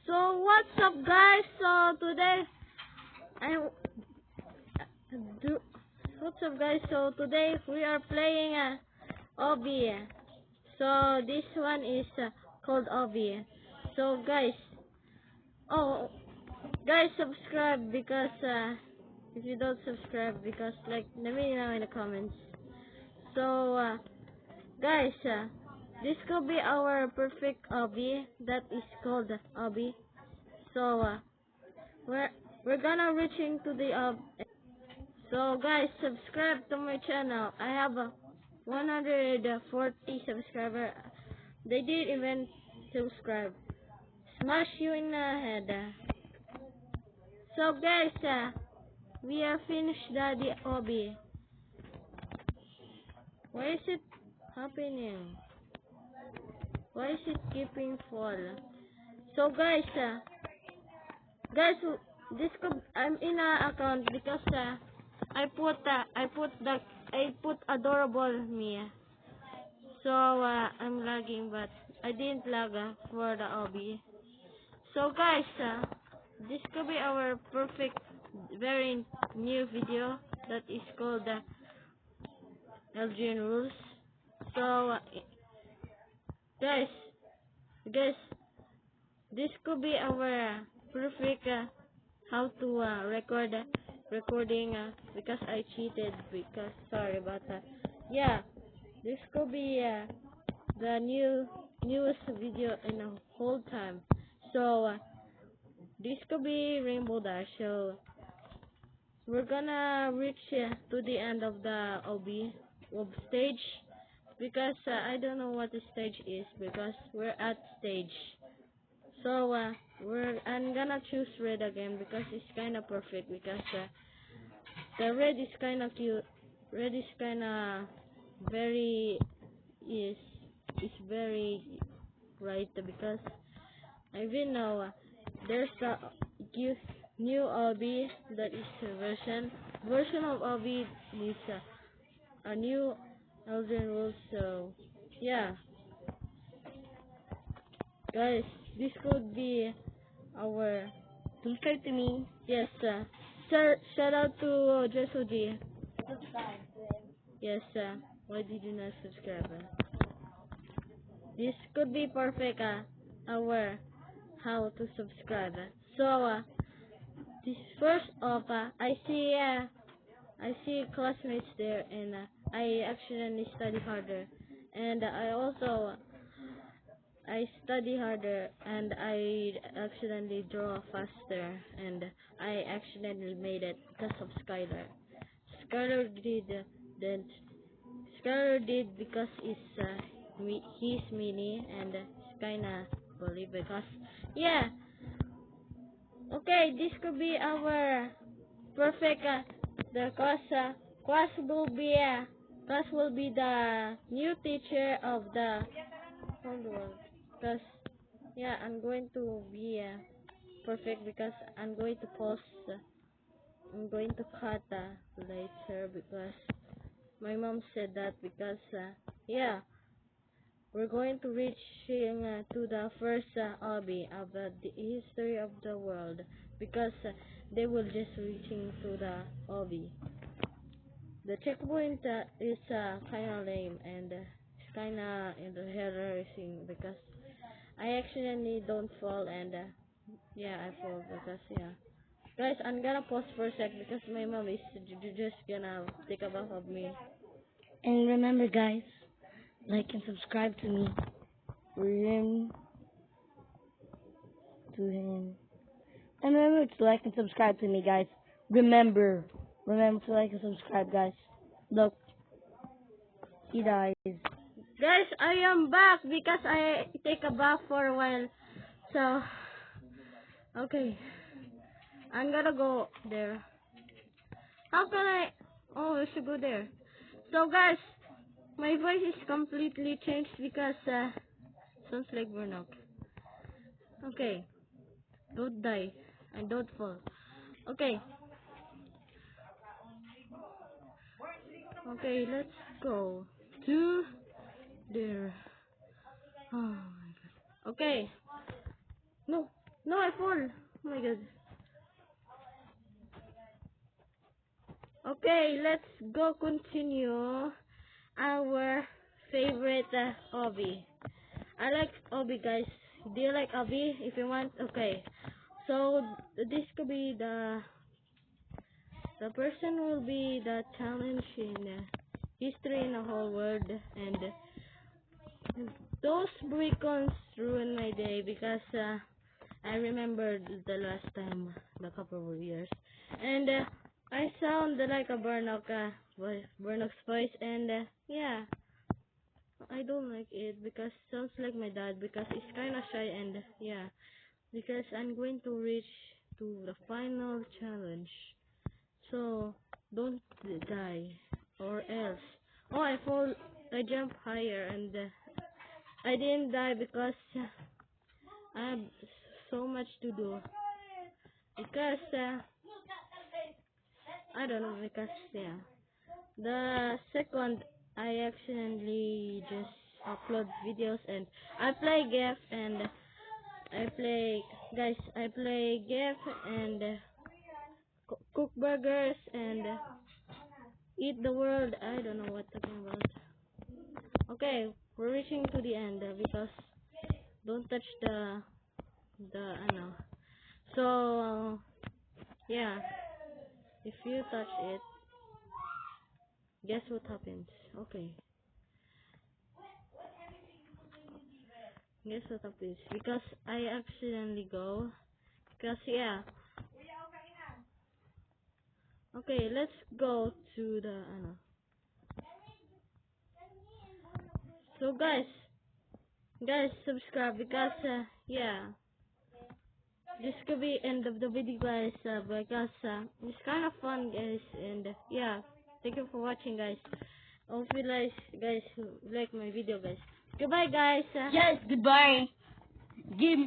So what's up, guys? So today I do. What's up, guys? So today we are playing Obby. So this one is called Obby. So guys, oh guys, subscribe because if you don't subscribe, because like let me know in the comments. So guys, this could be our perfect Obby. That is called Obby. So we're we're gonna reaching to the so guys, subscribe to my channel. I have 140 subscriber. They did even subscribe. Smash you in the head. So guys, we have finished the hobby. Why is it happening? Why is it keeping fall? So guys, guys, this could, I'm in a account because I put adorable me. So I'm lagging, but I didn't lag for the hobby. So guys, this could be our perfect, very new video that is called Elgin Rules. So guys, guys, this could be our perfect how to recording because I cheated, because sorry about that. Yeah, this could be the newest video in the whole time. So this could be Rainbow Dash. So we're gonna reach to the end of the OB stage, because I don't know what the stage is, because we're at stage. So I'm gonna choose red again because it's kind of perfect, because the red is kind of cute. Red is kind of very is very right, because I even know there's a new OB that is a version of OB is a new Elden Rules. So yeah, guys, this could be our subscribe to me. Yes, sir. Shout out to Jesuji. Subscribe to him. Yes, why did you not subscribe? This could be perfect. Our how to subscribe. So this first off, I see classmates there, and I accidentally study harder, and I study harder, and I accidentally draw faster, and I accidentally made it because of Skylar. Skylar did then Skylar did because he's mini, and it's kinda bully because yeah. Okay, this could be our perfect the class will be the new teacher of the whole world, because yeah, I'm going to be perfect, because I'm going to post I'm going to cut later, because my mom said that, because yeah, we're going to reach to the first hobby of the history of the world, because they will just reaching to the hobby. The checkpoint is kind of lame, and it's kind of embarrassing, because I accidentally don't fall, and yeah, I fall, because yeah. Guys, I'm gonna pause for a sec, because my mom is just gonna take a bath of me. And remember, guys, like and subscribe to me. Him. To him. And remember to like and subscribe to me, guys. Remember to like and subscribe, guys. Look, he dies. Guys, I am back because I take a bath for a while. So, okay, I'm gonna go there. How can I? Oh, I should go there. So, guys, my voice is completely changed because sounds like burnout. Okay, don't die and don't fall. Okay, okay, let's go to there. Oh my god. Okay. No, no, I fall. Oh my god. Okay, let's go continue our favorite hobby. I like hobby, guys. Do you like hobby? If you want, okay. So this could be the person will be the challenge in history in the whole world, and those beacons ruin my day because I remembered the last time, the couple of years, and I sound like a Burnock's voice, and yeah, I don't like it because sounds like my dad because he's kind of shy, and yeah, because I'm going to reach to the final challenge. So don't die or else. Oh, I fall. I jump higher, and I didn't die because I have so much to do. Because I don't know, because yeah. The second, I accidentally just upload videos, and I play GF, and I play, guys, I play GF and cook burgers and eat the world. I don't know what talking about. Okay, we're reaching to the end because don't touch the ano. So yeah, if you touch it, guess what happens? Okay, guess what happens? Because I accidentally go. Because yeah. Okay, let's go to the ano. So guys, subscribe because yeah, this could be end of the video, guys. Because it's kind of fun, guys, and yeah, thank you for watching, guys. Hope you guys like my video, guys. Goodbye, guys. Yes, goodbye. Give